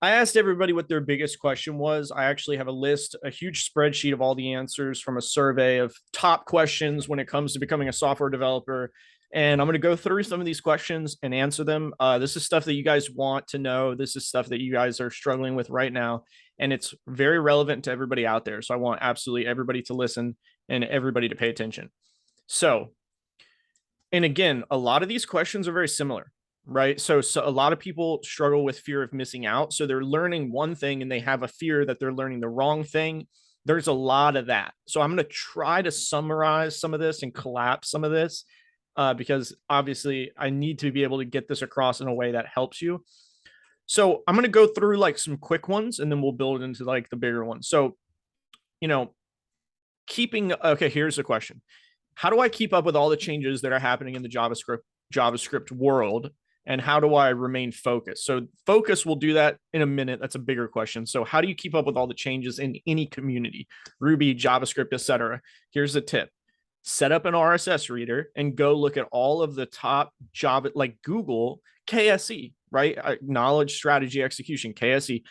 I asked everybody what their biggest question was. I actually have a list, a huge spreadsheet of all the answers from a survey of top questions when it comes to becoming a software developer. And I'm going to go through some of these questions and answer them. This is stuff that you guys want to know. This is stuff that you guys are struggling with right now. And it's very relevant to everybody out there. So I want absolutely everybody to listen and everybody to pay attention. So, and again, a lot of these questions are very similar, right? So a lot of people struggle with fear of missing out. So they're learning one thing and they have a fear that they're learning the wrong thing. There's a lot of that. So I'm going to try to summarize some of this and collapse some of this because obviously I need to be able to get this across in a way that helps you. So I'm going to go through like some quick ones and then we'll build into like the bigger ones. So, you know, okay, here's the question. How do I keep up with all the changes that are happening in the JavaScript world, and how do I remain focused? So focus, we'll do that in a minute. That's a bigger question. So how do you keep up with all the changes in any community, Ruby, JavaScript, etc.? Here's a tip. Set up an RSS reader and go look at all of the top Java, like Google KSE, right? Knowledge, strategy, execution, KSE.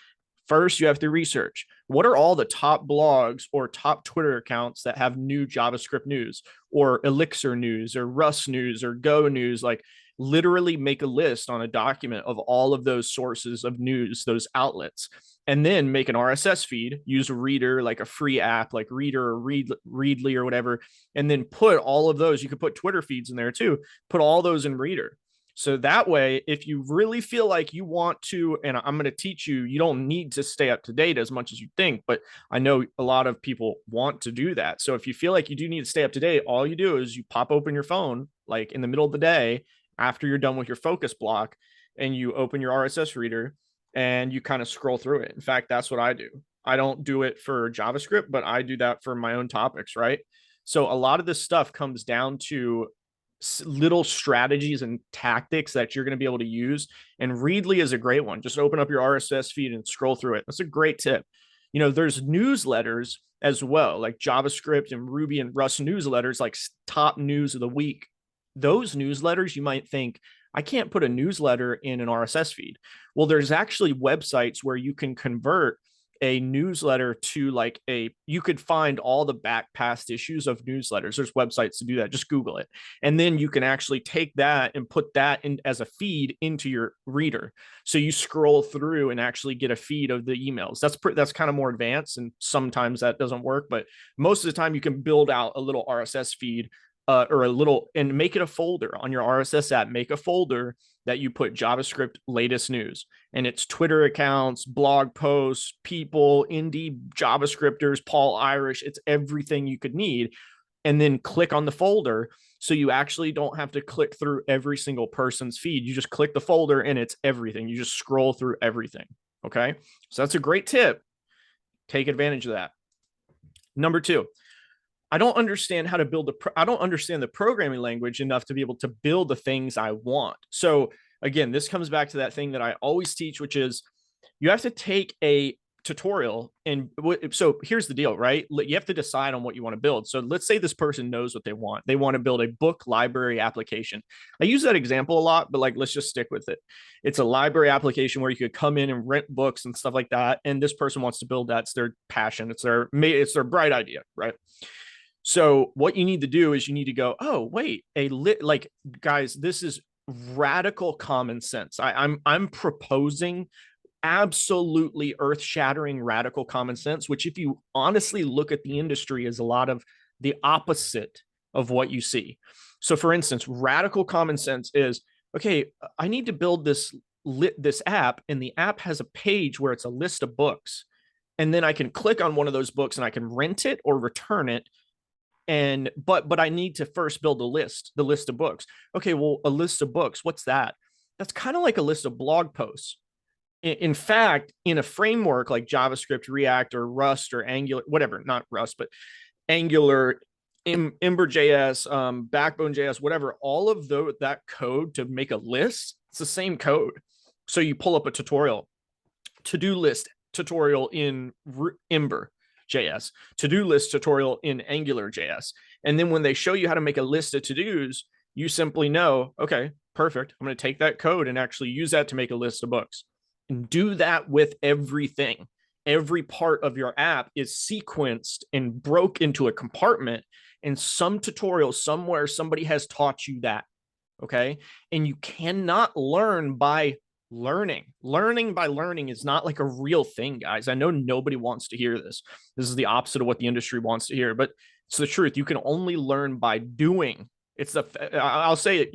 First, you have to research what are all the top blogs or top Twitter accounts that have new JavaScript news or Elixir news or Rust news or Go news. Like literally make a list on a document of all of those sources of news, those outlets, and then make an RSS feed, use a Reader, like a free app like Reader or Readly or whatever, and then put all of those. You could put Twitter feeds in there too, put all those in Reader. So that way, if you really feel like you want to, and I'm going to teach you, you don't need to stay up to date as much as you think, but I know a lot of people want to do that. So if you feel like you do need to stay up to date, all you do is you pop open your phone, like in the middle of the day, after you're done with your focus block, and you open your RSS reader and you kind of scroll through it. In fact, that's what I do. I don't do it for JavaScript, but I do that for my own topics, right? So a lot of this stuff comes down to little strategies and tactics that you're going to be able to use. And Readly is a great one. Just open up your RSS feed and scroll through it. That's a great tip. You know, there's newsletters as well, like JavaScript and Ruby and Rust newsletters, like top news of the week. Those newsletters, you might think, I can't put a newsletter in an RSS feed. Well, there's actually websites where you can convert a newsletter to like you could find all the back past issues of newsletters. There's websites to do that. Just Google it. And then you can actually take that and put that in as a feed into your reader. So you scroll through and actually get a feed of the emails. That's kind of more advanced. And sometimes that doesn't work, but most of the time you can build out a little RSS feed or a little and make it a folder on your RSS app. Make a folder that you put JavaScript latest news, and it's Twitter accounts, blog posts, people, indie JavaScripters, Paul Irish. It's everything you could need. And then click on the folder. So you actually don't have to click through every single person's feed. You just click the folder and it's everything. You just scroll through everything. Okay. So that's a great tip. Take advantage of that. Number two, I don't understand how to I don't understand the programming language enough to be able to build the things I want. So again, this comes back to that thing that I always teach, which is you have to take a tutorial. And so here's the deal, right? You have to decide on what you want to build. So let's say this person knows what they want. They want to build a book library application. I use that example a lot, but like, let's just stick with it. It's a library application where you could come in and rent books and stuff like that. And this person wants to build that. It's their passion. It's their bright idea, right? So what you need to do is you need to go, oh, wait, like, guys, this is radical common sense. I'm proposing absolutely earth-shattering radical common sense, which if you honestly look at the industry is a lot of the opposite of what you see. So for instance, radical common sense is, okay, I need to build this app, and the app has a page where it's a list of books. And then I can click on one of those books and I can rent it or return it. And but I need to first build the list of books. Okay, well, a list of books, what's that? That's kind of like a list of blog posts. In fact, in a framework like JavaScript, React, or Rust, or Angular, whatever, not Rust, but Angular, Ember.js, Backbone.js, whatever, all of that code to make a list, it's the same code. So you pull up a tutorial, to-do list tutorial in Ember.js, to-do list tutorial in Angular.js. And then when they show you how to make a list of to-dos, you simply know, okay, perfect. I'm going to take that code and actually use that to make a list of books. And do that with everything. Every part of your app is sequenced and broke into a compartment. And some tutorial somewhere, somebody has taught you that. Okay. And you cannot learn by learning. Learning by learning is not like a real thing, guys. I know nobody wants to hear this. This is the opposite of what the industry wants to hear, but it's the truth. You can only learn by doing. I'll say it,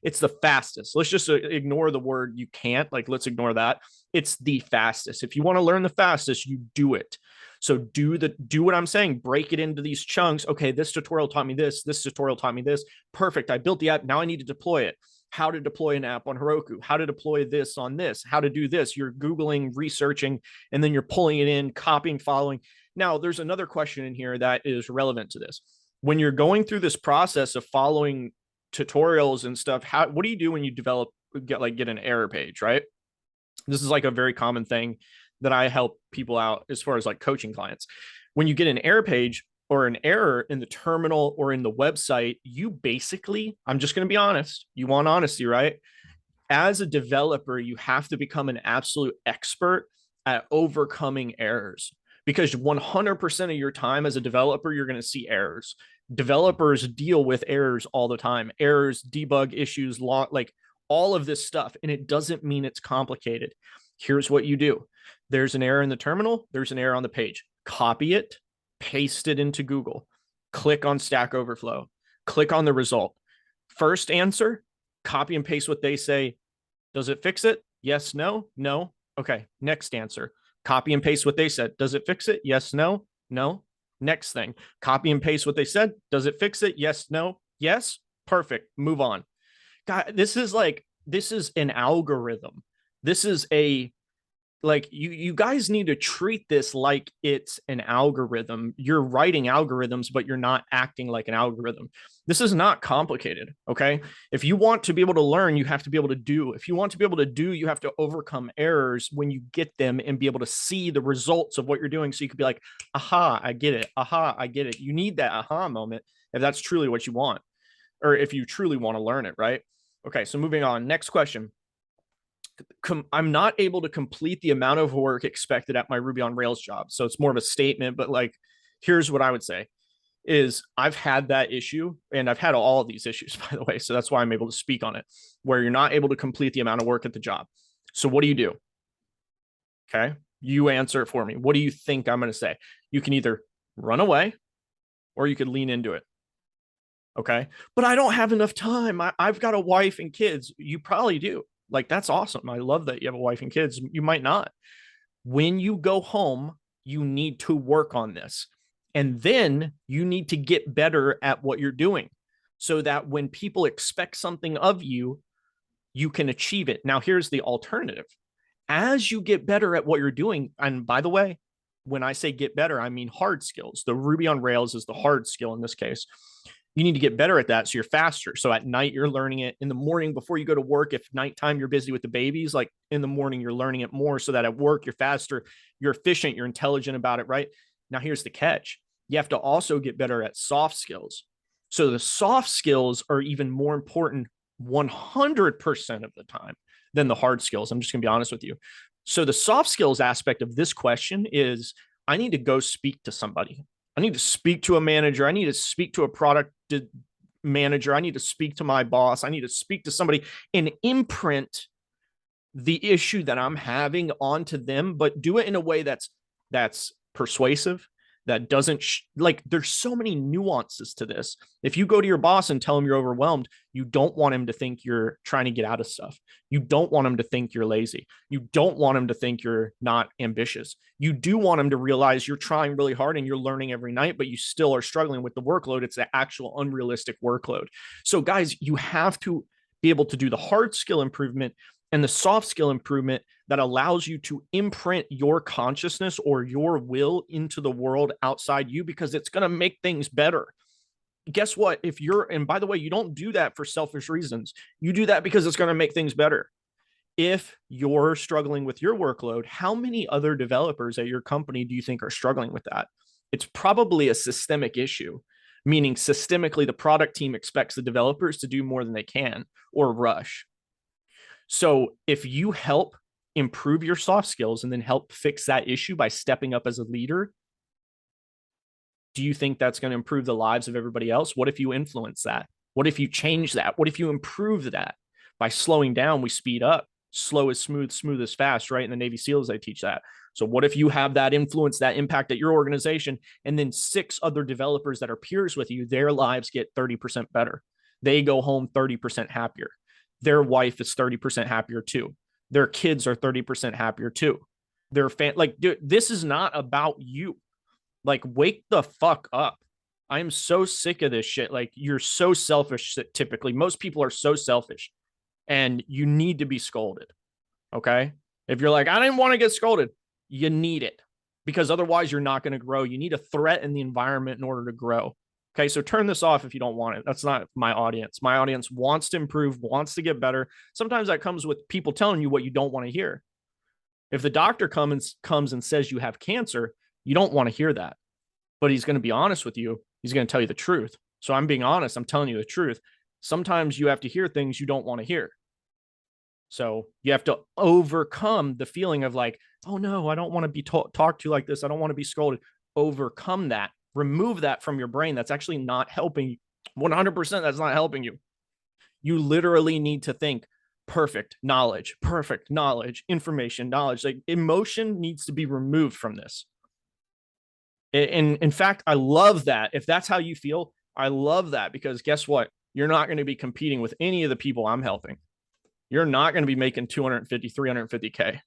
it's the fastest. Let's just ignore the word you can't. Like, let's ignore that. It's the fastest. If you want to learn the fastest, you do it. So do what I'm saying. Break it into these chunks. Okay, this tutorial taught me this. This tutorial taught me this. Perfect. I built the app. Now I need to deploy it. How to deploy an app on Heroku, how to deploy this on this, how to do this. You're Googling, researching, and then you're pulling it in, copying, following. Now, there's another question in here that is relevant to this. When you're going through this process of following tutorials and stuff, what do you do when you get an error page, right? This is like a very common thing that I help people out as far as like coaching clients. When you get an error page or an error in the terminal or in the website, you basically, I'm just going to be honest, you want honesty, right? As a developer, you have to become an absolute expert at overcoming errors, because 100% of your time as a developer, you're going to see errors. Developers deal with errors all the time, errors, debug issues, like all of this stuff. And it doesn't mean it's complicated. Here's what you do. There's an error in the terminal. There's an error on the page. Copy it, paste it into Google, click on Stack Overflow, click on the result. First answer, copy and paste what they say. Does it fix it? Yes, no, no. Okay, next answer, copy and paste what they said. Does it fix it? Yes, no, no. Next thing, copy and paste what they said. Does it fix it? Yes, no, yes. Perfect. Move on. God, this is an algorithm. This is you guys need to treat this like it's an algorithm. You're writing algorithms, but you're not acting like an algorithm. This is not complicated. Okay. If you want to be able to learn, you have to be able to do. If you want to be able to do, you have to overcome errors when you get them and be able to see the results of what you're doing. So you could be like, aha, I get it. Aha, I get it. You need that aha moment if that's truly what you want, or if you truly want to learn it. Right. Okay. So moving on. Next question. I'm not able to complete the amount of work expected at my Ruby on Rails job. So it's more of a statement, but like, here's what I would say is I've had that issue, and I've had all of these issues, by the way. So that's why I'm able to speak on it, where you're not able to complete the amount of work at the job. So what do you do? Okay. You answer it for me. What do you think I'm going to say? You can either run away or you could lean into it. Okay. But I don't have enough time. I've got a wife and kids. You probably do. Like, that's awesome. I love that you have a wife and kids. You might not. When you go home, you need to work on this. And then you need to get better at what you're doing so that when people expect something of you, you can achieve it. Now, here's the alternative. As you get better at what you're doing, and by the way, when I say get better, I mean hard skills. The Ruby on Rails is the hard skill in this case. You need to get better at that so you're faster. So at night, you're learning it. In the morning before you go to work, if nighttime you're busy with the babies, like in the morning, you're learning it more so that at work, you're faster, you're efficient, you're intelligent about it, right? Now, here's the catch. You have to also get better at soft skills. So the soft skills are even more important 100% of the time than the hard skills. I'm just going to be honest with you. So the soft skills aspect of this question is I need to go speak to somebody. I need to speak to a manager. I need to speak to a product manager. I need to speak to my boss. I need to speak to somebody and imprint the issue that I'm having onto them, but do it in a way that's persuasive, that doesn't there's so many nuances to this. If you go to your boss and tell him you're overwhelmed, you don't want him to think you're trying to get out of stuff. You don't want him to think you're lazy. You don't want him to think you're not ambitious. You do want him to realize you're trying really hard and you're learning every night, but you still are struggling with the workload. It's the actual unrealistic workload. So guys, you have to be able to do the hard skill improvement and the soft skill improvement that allows you to imprint your consciousness or your will into the world outside you, because it's going to make things better. Guess what? And by the way, you don't do that for selfish reasons. You do that because it's going to make things better. If you're struggling with your workload, how many other developers at your company do you think are struggling with that? It's probably a systemic issue, meaning systemically, the product team expects the developers to do more than they can or rush. So if you help improve your soft skills and then help fix that issue by stepping up as a leader, do you think that's going to improve the lives of everybody else? What if you influence that? What if you change that? What if you improve that? By slowing down, we speed up. Slow is smooth, smooth is fast, right? In the Navy SEALs, they teach that. So what if you have that influence, that impact at your organization, and then 6 other developers that are peers with you, their lives get 30% better. They go home 30% happier. Their wife is 30% happier too. Their kids are 30% happier too. Their like, dude, this is not about you. Like, wake the fuck up. I am so sick of this shit. Like, you're so selfish. Typically, most people are so selfish, and you need to be scolded. Okay. If you're like, I didn't want to get scolded, you need it, because otherwise you're not going to grow. You need a threat in the environment in order to grow. Okay. So turn this off if you don't want it. That's not my audience. My audience wants to improve, wants to get better. Sometimes that comes with people telling you what you don't want to hear. If the doctor comes and says you have cancer, you don't want to hear that, but he's going to be honest with you. He's going to tell you the truth. So I'm being honest. I'm telling you the truth. Sometimes you have to hear things you don't want to hear. So you have to overcome the feeling of like, oh no, I don't want to be talked to like this. I don't want to be scolded. Overcome that. Remove that from your brain. That's actually not helping you. 100% that's not helping you. You literally need to think perfect knowledge, information, knowledge. Like, emotion needs to be removed from this. In fact, I love that. If that's how you feel, I love that, because guess what? You're not going to be competing with any of the people I'm helping. You're not going to be making 250, 350K.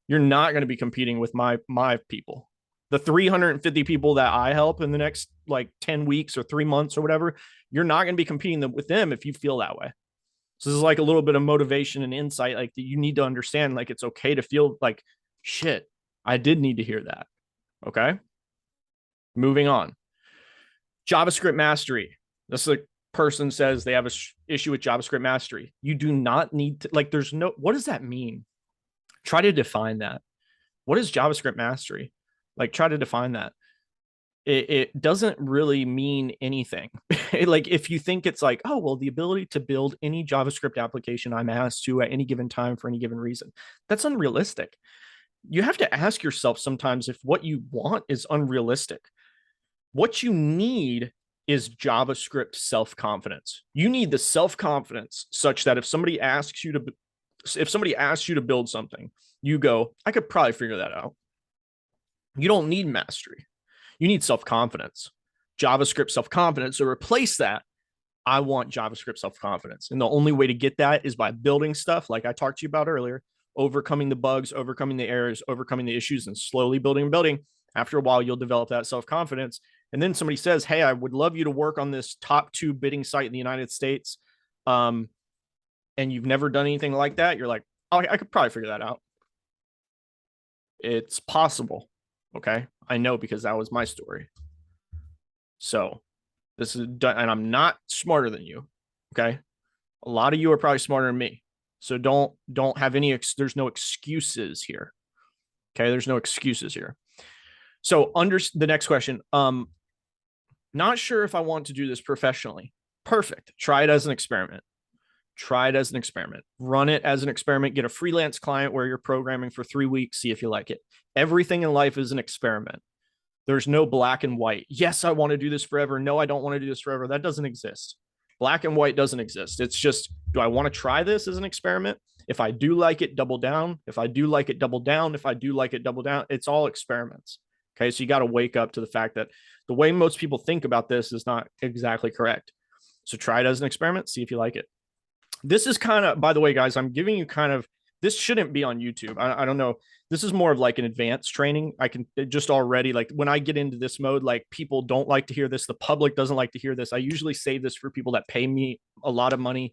You're not going to be competing with my people. The 350 people that I help in the next like 10 weeks or 3 months or whatever, you're not going to be competing with them if you feel that way. So this is like a little bit of motivation and insight. Like, you need to understand, like, it's okay to feel like, shit, I did need to hear that. Okay. Moving on. JavaScript mastery. This is a person says they have an issue with JavaScript mastery. You do not need to, like, there's no, what does that mean? Try to define that. What is JavaScript mastery? Like, try to define that. It doesn't really mean anything. Like, if you think it's like, oh, well, the ability to build any JavaScript application I'm asked to at any given time for any given reason, that's unrealistic. You have to ask yourself sometimes if what you want is unrealistic. What you need is JavaScript self-confidence. You need the self-confidence such that if somebody asks you to build something, you go, I could probably figure that out. You don't need mastery. You need self-confidence. JavaScript self-confidence. So replace that. I want JavaScript self-confidence. And the only way to get that is by building stuff like I talked to you about earlier, overcoming the bugs, overcoming the errors, overcoming the issues, and slowly building and building. After a while, you'll develop that self-confidence. And then somebody says, hey, I would love you to work on this top 2 bidding site in the United States. And you've never done anything like that. You're like, oh, I could probably figure that out. It's possible. Okay. I know, because that was my story. So this is done, and I'm not smarter than you. Okay. A lot of you are probably smarter than me. So don't have any, there's no excuses here. Okay. There's no excuses here. So under the next question, not sure if I want to do this professionally. Perfect. Try it as an experiment. Try it as an experiment. Run it as an experiment. Get a freelance client where you're programming for 3 weeks. See if you like it. Everything in life is an experiment. There's no black and white. Yes, I want to do this forever. No, I don't want to do this forever. That doesn't exist. Black and white doesn't exist. It's just, do I want to try this as an experiment? If I do like it, double down. If I do like it, double down. If I do like it, double down. It's all experiments. Okay. So you got to wake up to the fact that the way most people think about this is not exactly correct. So try it as an experiment. See if you like it. This is kind of, by the way, guys, I'm giving you kind of, this shouldn't be on YouTube. I don't know. This is more of like an advanced training. I can just already, like, when I get into this mode, like, people don't like to hear this. The public doesn't like to hear this. I usually save this for people that pay me a lot of money.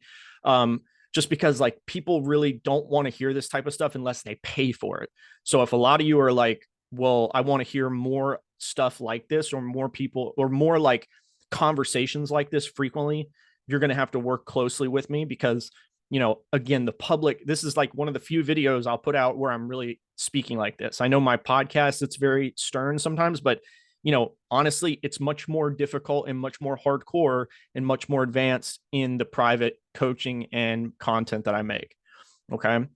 Just because, like, people really don't want to hear this type of stuff unless they pay for it. So if a lot of you are like, well, I want to hear more stuff like this, or more people, or more like conversations like this frequently, you're going to have to work closely with me, because, you know, again, the public, this is like one of the few videos I'll put out where I'm really speaking like this. I know my podcast, it's very stern sometimes, but, you know, honestly, it's much more difficult and much more hardcore and much more advanced in the private coaching and content that I make. Okay.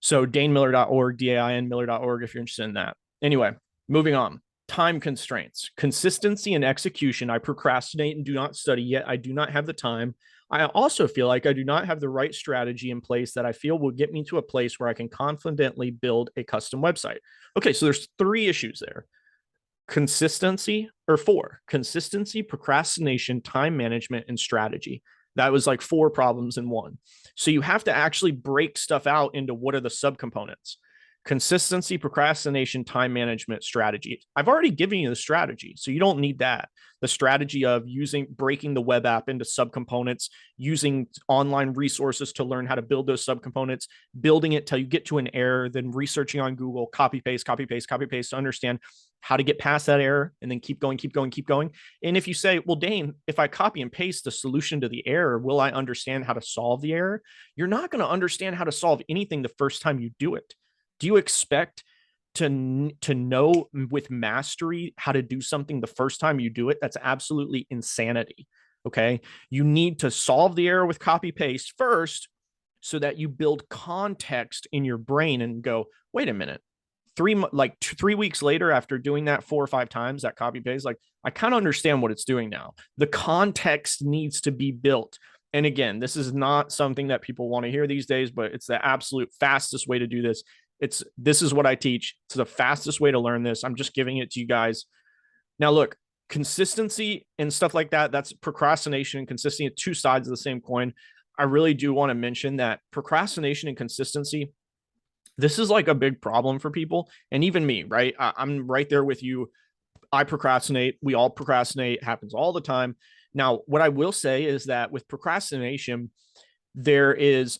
So danemiller.org, DAINmiller.org, if you're interested in that. Anyway, moving on. Time constraints, consistency and execution. I procrastinate and do not study yet. I do not have the time. I also feel like I do not have the right strategy in place that I feel will get me to a place where I can confidently build a custom website. Okay, so there's 3 issues there. Consistency, or 4: consistency, procrastination, time management, and strategy. That was like 4 problems in one. So you have to actually break stuff out into what are the subcomponents: consistency, procrastination, time management, strategy. I've already given you the strategy, so you don't need that. The strategy of breaking the web app into subcomponents, using online resources to learn how to build those subcomponents, building it till you get to an error, then researching on Google, copy paste, copy paste, copy paste to understand how to get past that error, and then keep going, keep going, keep going. And if you say, well, Dane, if I copy and paste the solution to the error, will I understand how to solve the error? You're not going to understand how to solve anything the first time you do it. Do you expect to know with mastery how to do something the first time you do it? That's absolutely insanity. Okay. You need to solve the error with copy paste first so that you build context in your brain and go, wait a minute, 3 weeks later, after doing that 4 or 5 times, that copy paste, like, I kind of understand what it's doing now. The context needs to be built. And again, this is not something that people want to hear these days, but it's the absolute fastest way to do this. This is what I teach. It's the fastest way to learn this. I'm just giving it to you guys. Now, look, consistency and stuff like that, that's procrastination and consistency, 2 sides of the same coin. I really do want to mention that procrastination and consistency, this is like a big problem for people. And even me, right? I'm right there with you. I procrastinate. We all procrastinate. It happens all the time. Now, what I will say is that with procrastination, there is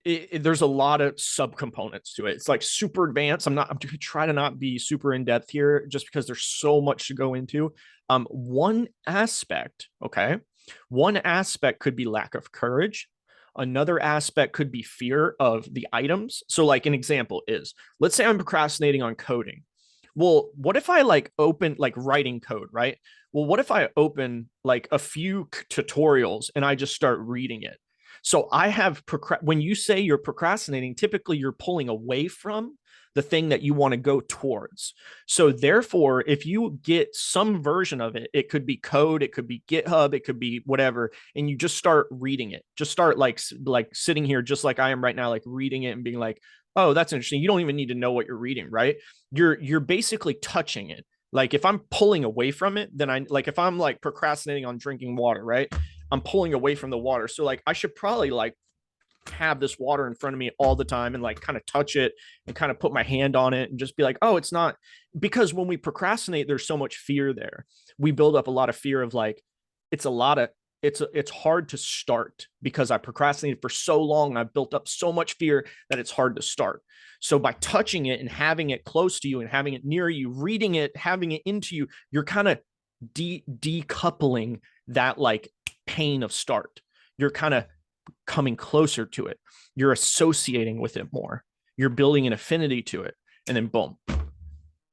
there's a lot of subcomponents to it. It's like super advanced. I'm trying to not be super in depth here just because there's so much to go into. One aspect could be lack of courage. Another aspect could be fear of the items. So like an example is, let's say I'm procrastinating on coding. Well, what if I open writing code, right? Well, what if I open like a few tutorials and I just start reading it? So I have when you say you're procrastinating, typically you're pulling away from the thing that you want to go towards. So therefore, if you get some version of it, it could be code, it could be GitHub, it could be whatever, and you just start reading it, just start like sitting here, just like I am right now, like reading it and being like, oh, that's interesting. You don't even need to know what you're reading, right? You're basically touching it. Like if I'm pulling away from it, then if I'm like procrastinating on drinking water, right? I'm pulling away from the water. So like I should probably like have this water in front of me all the time and like kind of touch it and kind of put my hand on it and just be like, oh, it's not. Because when we procrastinate, there's so much fear there. We build up a lot of fear of like, it's hard to start because I procrastinated for so long. I've built up so much fear that it's hard to start. So by touching it and having it close to you and having it near you, reading it, having it into you, you're kind of decoupling that like pain of start. You're kind of coming closer to it. You're associating with it more. You're building an affinity to it. And then boom,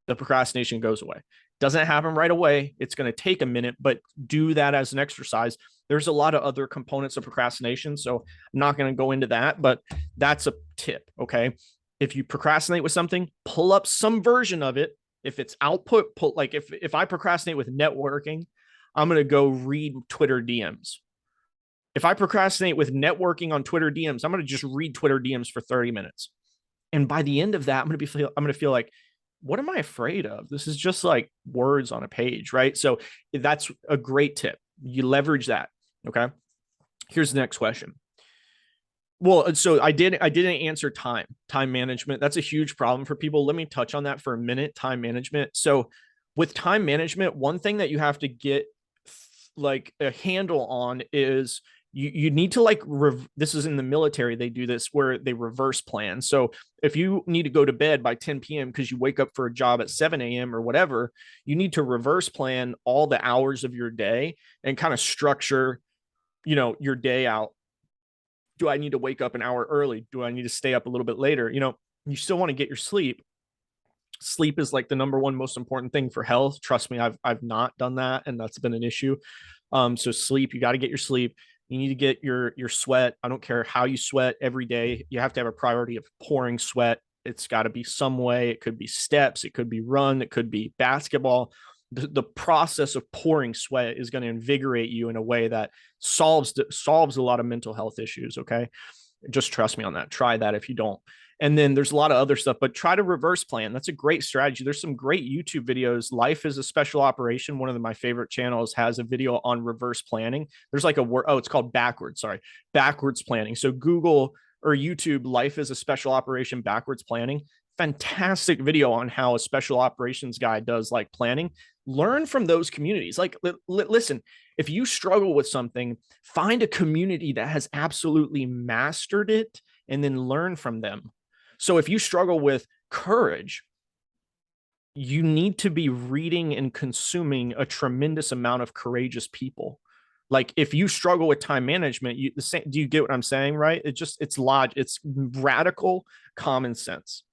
the procrastination goes away. Doesn't happen right away. It's going to take a minute, but do that as an exercise. There's a lot of other components of procrastination, so I'm not going to go into that, but that's a tip, okay? If you procrastinate with something, pull up some version of it. If it's output, if I procrastinate with networking, I'm going to go read Twitter DMs. If I procrastinate with networking on Twitter DMs, I'm going to just read Twitter DMs for 30 minutes. And by the end of that, I'm going to feel like, what am I afraid of? This is just like words on a page, right? So that's a great tip. You leverage that. Okay. Here's the next question. Well, so I didn't answer time management. That's a huge problem for people. Let me touch on that for a minute. Time management. So with time management, one thing that you have to get like a handle on is you need to like this is in the military, they do this where they reverse plan. So if you need to go to bed by 10 p.m. because you wake up for a job at 7 a.m. or whatever, you need to reverse plan all the hours of your day and kind of structure, your day out. Do I need to wake up an hour early? Do I need to stay up a little bit later? You still want to get your sleep. Sleep is like the number one most important thing for health. Trust me, I've not done that, and that's been an issue. So sleep, you got to get your sleep. You need to get your sweat. I don't care how you sweat every day. You have to have a priority of pouring sweat. It's got to be some way. It could be steps. It could be run. It could be basketball. The process of pouring sweat is going to invigorate you in a way that solves a lot of mental health issues. Okay. Just trust me on that. Try that if you don't. And then there's a lot of other stuff, but try to reverse plan. That's a great strategy. There's some great YouTube videos. Life is a Special Operation. One of my favorite channels has a video on reverse planning. There's like a word. Oh, it's called backwards. Sorry. Backwards planning. So Google or YouTube, Life is a Special Operation backwards planning. Fantastic video on how a special operations guy does like planning. Learn from those communities. Like, listen, if you struggle with something, find a community that has absolutely mastered it and then learn from them. So if you struggle with courage, you need to be reading and consuming a tremendous amount of courageous people. Like if you struggle with time management, do you get what I'm saying? Right? It's radical common sense.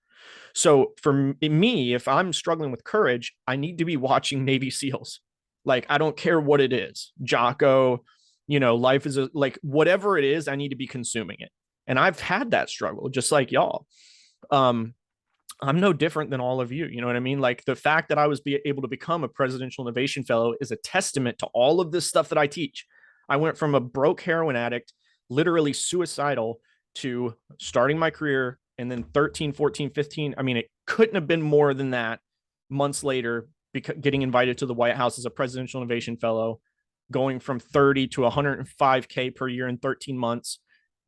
So for me, if I'm struggling with courage, I need to be watching Navy SEALs. Like, I don't care what it is, Jocko, Life is like whatever it is, I need to be consuming it. And I've had that struggle just like y'all. I'm no different than all of you. You know what I mean? Like the fact that I was able to become a presidential innovation fellow is a testament to all of this stuff that I teach. I went from a broke heroin addict, literally suicidal, to starting my career. And then 13, 14, 15. I mean, it couldn't have been more than that. Months later, getting invited to the White House as a presidential innovation fellow, going from 30 to 105K per year in 13 months.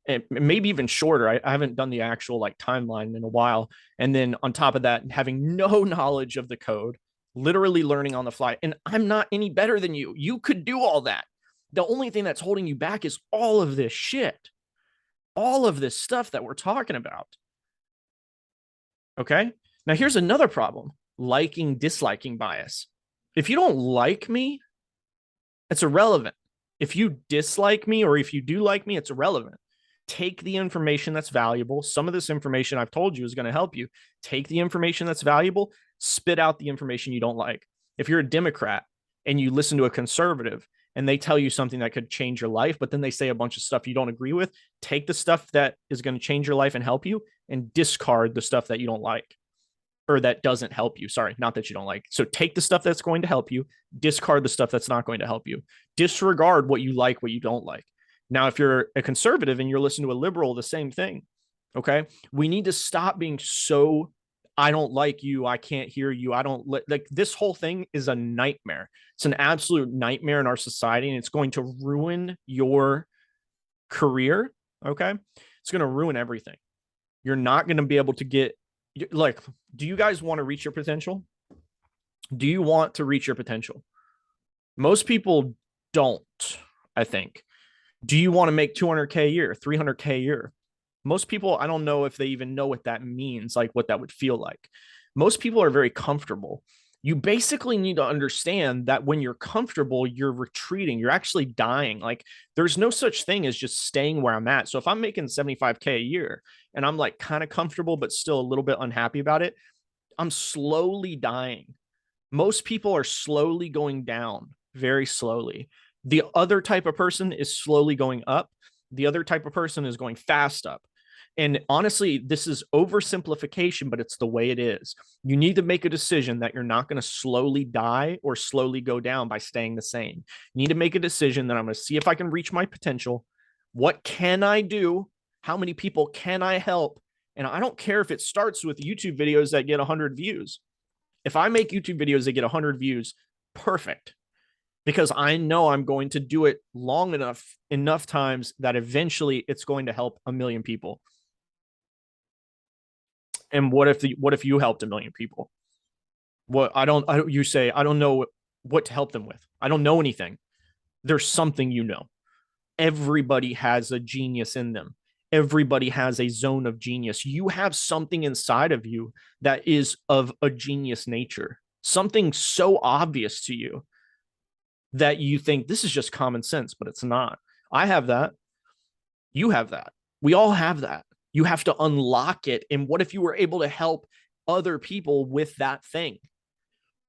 And maybe even shorter. I haven't done the actual like timeline in a while. And then on top of that, having no knowledge of the code, literally learning on the fly. And I'm not any better than you. You could do all that. The only thing that's holding you back is all of this shit, all of this stuff that we're talking about. Okay. Now here's another problem: liking, disliking bias. If you don't like me, it's irrelevant. If you dislike me, or if you do like me, it's irrelevant. Take the information that's valuable. Some of this information I've told you is going to help you. Take the information that's valuable, spit out the information you don't like. If you're a Democrat and you listen to a conservative and they tell you something that could change your life, but then they say a bunch of stuff you don't agree with, take the stuff that is going to change your life and help you and discard the stuff that you don't like, or that doesn't help you. Sorry, not that you don't like. So take the stuff that's going to help you, discard the stuff that's not going to help you. Disregard what you like, what you don't like. Now, if you're a conservative and you're listening to a liberal, the same thing. Okay. We need to stop being so, I don't like you, I can't hear you, I don't like this whole thing is a nightmare. It's an absolute nightmare in our society, and it's going to ruin your career. Okay. It's going to ruin everything. You're not going to be able to get, like, do you guys want to reach your potential? Do you want to reach your potential? Most people don't, I think. Do you want to make 200K a year, 300K a year? Most people, I don't know if they even know what that means, like what that would feel like. Most people are very comfortable. You basically need to understand that when you're comfortable, you're retreating. You're actually dying. Like there's no such thing as just staying where I'm at. So if I'm making 75K a year and I'm like kind of comfortable, but still a little bit unhappy about it, I'm slowly dying. Most people are slowly going down, very slowly. The other type of person is slowly going up. The other type of person is going fast up. And honestly, this is oversimplification, but it's the way it is. You need to make a decision that you're not going to slowly die or slowly go down by staying the same. You need to make a decision that I'm going to see if I can reach my potential. What can I do? How many people can I help? And I don't care if it starts with YouTube videos that get 100 views. If I make YouTube videos that get 100 views, perfect. Because I know I'm going to do it long enough times that eventually it's going to help a million people. And what if you helped a million people? You say, I don't know what to help them with. I don't know anything. There's something you know. Everybody has a genius in them. Everybody has a zone of genius. You have something inside of you that is of a genius nature. Something so obvious to you that you think this is just common sense, but it's not. I have that. You have that. We all have that. You have to unlock it. And what if you were able to help other people with that thing?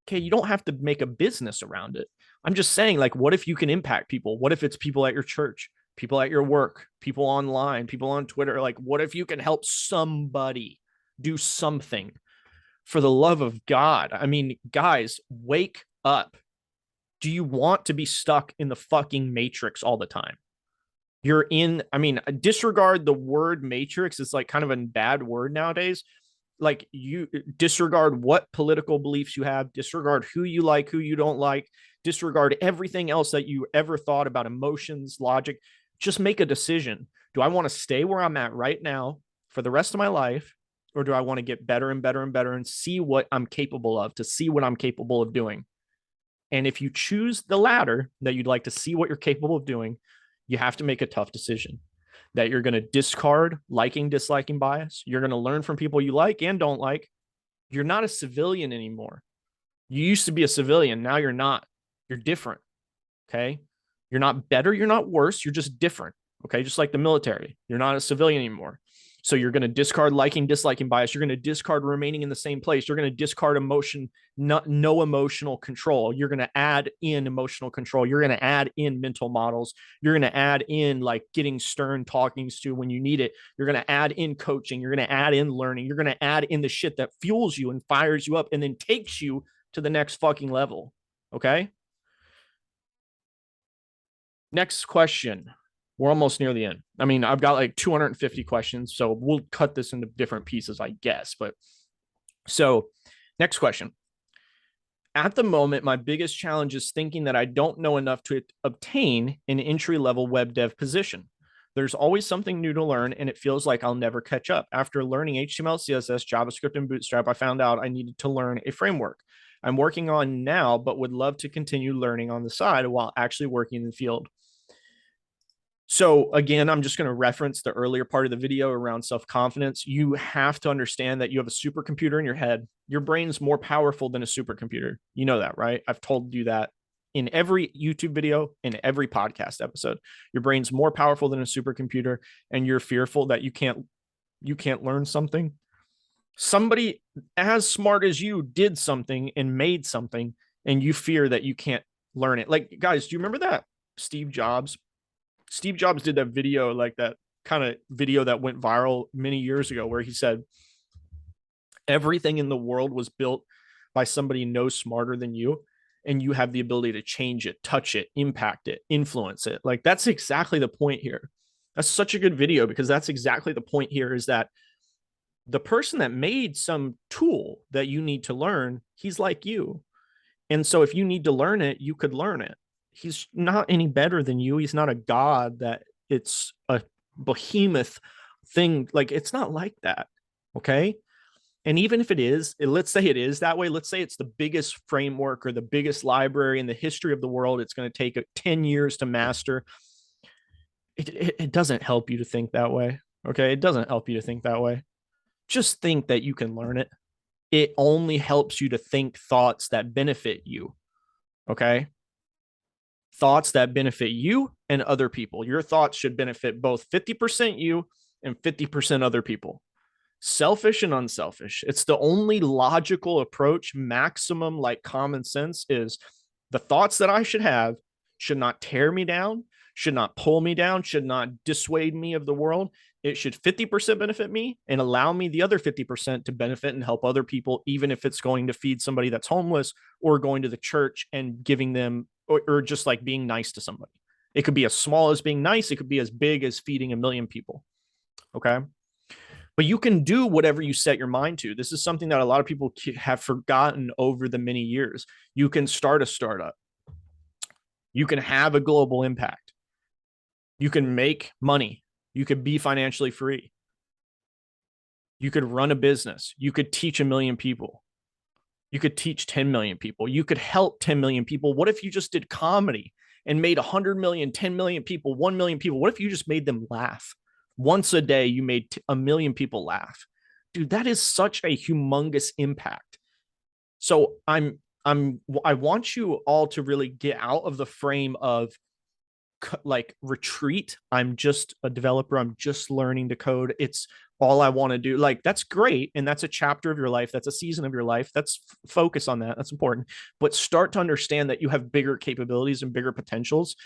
Okay, you don't have to make a business around it. I'm just saying, like, what if you can impact people? What if it's people at your church, people at your work, people online, people on Twitter. Like, what if you can help somebody do something? For the love of God. I mean, guys, wake up. Do you want to be stuck in the fucking matrix all the time? You're in, I mean, disregard the word matrix. It's like kind of a bad word nowadays. Like, you disregard what political beliefs you have, disregard who you like, who you don't like, disregard everything else that you ever thought about emotions, logic. Just make a decision. Do I want to stay where I'm at right now for the rest of my life? Or do I want to get better and better and better and see what I'm capable of, to see what I'm capable of doing? And if you choose the latter, that you'd like to see what you're capable of doing, you have to make a tough decision that you're going to discard liking, disliking bias. You're going to learn from people you like and don't like. You're not a civilian anymore. You used to be a civilian. Now you're not. You're different. Okay. You're not better. You're not worse. You're just different. Okay. Just like the military. You're not a civilian anymore. So you're going to discard liking, disliking bias. You're going to discard remaining in the same place. You're going to discard emotion, no emotional control. You're going to add in emotional control. You're going to add in mental models. You're going to add in like getting stern talkings to when you need it. You're going to add in coaching. You're going to add in learning. You're going to add in the shit that fuels you and fires you up and then takes you to the next fucking level. Okay. Next question. We're almost near the end. I mean, I've got like 250 questions, so we'll cut this into different pieces, I guess. But so, next question. At the moment, my biggest challenge is thinking that I don't know enough to obtain an entry-level web dev position. There's always something new to learn, and it feels like I'll never catch up. After learning HTML, CSS, JavaScript, and Bootstrap, I found out I needed to learn a framework I'm working on now, but would love to continue learning on the side while actually working in the field. So again, I'm just going to reference the earlier part of the video around self-confidence. You have to understand that you have a supercomputer in your head. Your brain's more powerful than a supercomputer. You know that, right? I've told you that in every YouTube video, in every podcast episode. Your brain's more powerful than a supercomputer, and you're fearful that you can't learn something. Somebody as smart as you did something and made something, and you fear that you can't learn it. Like, guys, do you remember that Steve Jobs did that video, like that kind of video that went viral many years ago, where he said everything in the world was built by somebody no smarter than you, and you have the ability to change it, touch it, impact it, influence it. Like, that's exactly the point here. That's such a good video, because that's exactly the point here, is that the person that made some tool that you need to learn, he's like you. And so if you need to learn it, you could learn it. He's not any better than you. He's not a god that it's a behemoth thing. Like, it's not like that. Okay. And even if it is, let's say it is that way. Let's say it's the biggest framework or the biggest library in the history of the world. It's going to take 10 years to master. It doesn't help you to think that way. Okay. It doesn't help you to think that way. Just think that you can learn it. It only helps you to think thoughts that benefit you. Okay. Thoughts that benefit you and other people. Your thoughts should benefit both 50% you and 50% other people. Selfish and unselfish. It's the only logical approach. Maximum like common sense is the thoughts that I should have should not tear me down, should not pull me down, should not dissuade me of the world. It should 50% benefit me and allow me the other 50% to benefit and help other people, even if it's going to feed somebody that's homeless or going to the church and giving them, or just like being nice to somebody. It could be as small as being nice. It could be as big as feeding 1 million people. Okay. But you can do whatever you set your mind to. This is something that a lot of people have forgotten over the many years. You can start a startup. You can have a global impact. You can make money. You could be financially free. You could run a business. You could teach 1 million people. You could teach 10 million people. You could help 10 million people. What if you just did comedy and made 100 million, 10 million people, 1 million people? What if you just made them laugh? Once a day, you made 1 million people laugh. Dude, that is such a humongous impact. So I want you all to really get out of the frame of like retreat. I'm just a developer. I'm just learning to code. It's all I want to do. Like, that's great. And that's a chapter of your life. That's a season of your life. That's focus on that. That's important. But start to understand that you have bigger capabilities and bigger potentials.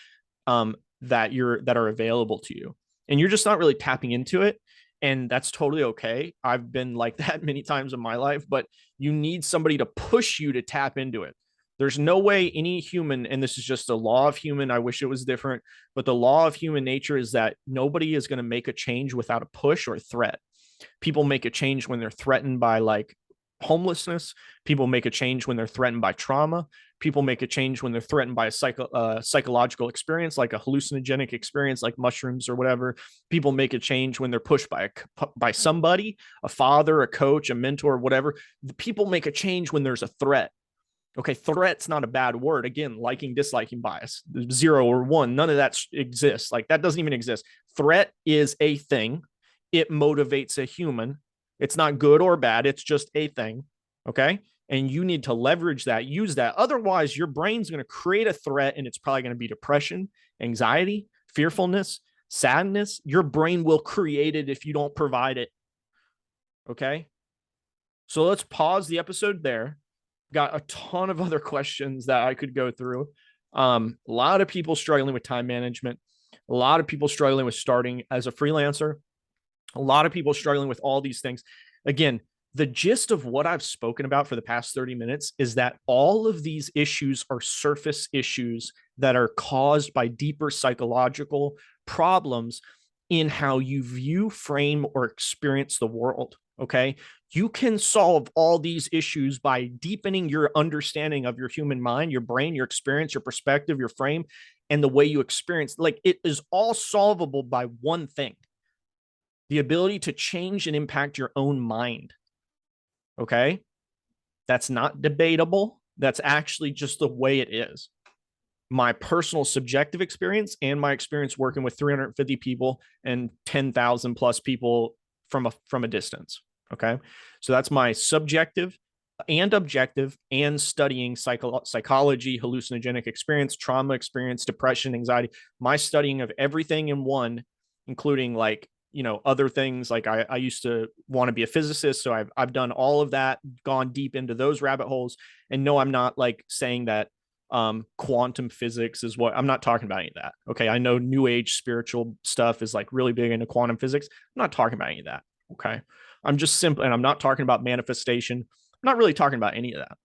that are available to you, and you're just not really tapping into it. And that's totally okay. I've been like that many times in my life, but you need somebody to push you to tap into it. There's no way any human, and this is just a law of human, I wish it was different, but the law of human nature is that nobody is going to make a change without a push or threat. People make a change when they're threatened by like homelessness. People make a change when they're threatened by trauma. People make a change when they're threatened by a psychological experience, like a hallucinogenic experience, like mushrooms or whatever. People make a change when they're pushed by somebody, a father, a coach, a mentor, whatever. People make a change when there's a threat. Okay, threat's not a bad word. Again, liking, disliking bias, 0 or 1, none of that exists. Like that doesn't even exist. Threat is a thing. It motivates a human. It's not good or bad. It's just a thing. Okay. And you need to leverage that, use that. Otherwise, your brain's going to create a threat, and it's probably going to be depression, anxiety, fearfulness, sadness. Your brain will create it if you don't provide it. Okay. So let's pause the episode there. Got a ton of other questions that I could go through. A lot of people struggling with time management, a lot of people struggling with starting as a freelancer, a lot of people struggling with all these things. Again, the gist of what I've spoken about for the past 30 minutes is that all of these issues are surface issues that are caused by deeper psychological problems in how you view, frame, or experience the world. Okay. You can solve all these issues by deepening your understanding of your human mind, your brain, your experience, your perspective, your frame, and the way you experience. Like it is all solvable by one thing: the ability to change and impact your own mind. Okay. That's not debatable. That's actually just the way it is. My personal subjective experience and my experience working with 350 people and 10,000 plus people from a distance. Okay. So that's my subjective and objective, and studying psychology, hallucinogenic experience, trauma experience, depression, anxiety, my studying of everything in one, including like, other things. Like I used to want to be a physicist. So I've done all of that, gone deep into those rabbit holes. And no, I'm not like saying that quantum physics is what I'm not talking about any of that. Okay. I know new age spiritual stuff is like really big into quantum physics. I'm not talking about any of that. Okay. I'm just simply, and I'm not talking about manifestation. I'm not really talking about any of that.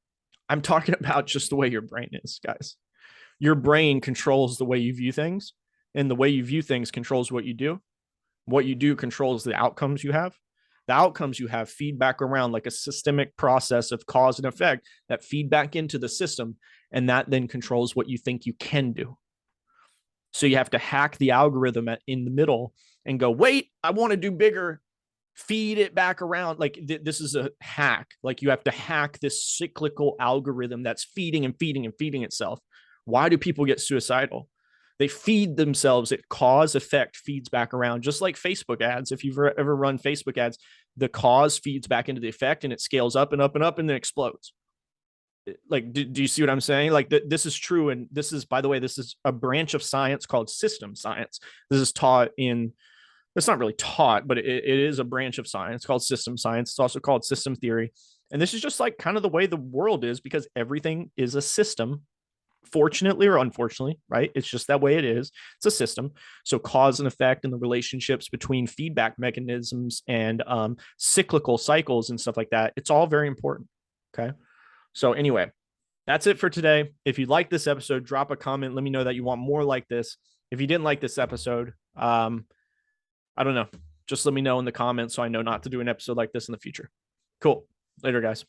I'm talking about just the way your brain is, guys. Your brain controls the way you view things, and the way you view things controls what you do. What you do controls the outcomes you have. The outcomes you have feedback around like a systemic process of cause and effect that feed back into the system. And that then controls what you think you can do. So you have to hack the algorithm in the middle and go, wait, I want to do bigger. Feed it back around. Like this is a hack. Like you have to hack this cyclical algorithm that's feeding and feeding and feeding itself. Why do people get suicidal? They feed themselves. It cause effect feeds back around, just like Facebook ads. If you've ever run Facebook ads, the cause feeds back into the effect, and it scales up and up and up and then explodes. Like, do you see what I'm saying? Like this is true. And this is, by the way, this is a branch of science called system science. This is taught in, it's not really taught, but it is a branch of science called system science. It's also called system theory. And this is just like kind of the way the world is, because everything is a system, fortunately or unfortunately, right? It's just that way it is. It's a system. So cause and effect and the relationships between feedback mechanisms and cyclical cycles and stuff like that, it's all very important. Okay. So anyway, that's it for today. If you like this episode, drop a comment. Let me know that you want more like this. If you didn't like this episode, I don't know. Just let me know in the comments so I know not to do an episode like this in the future. Cool. Later, guys.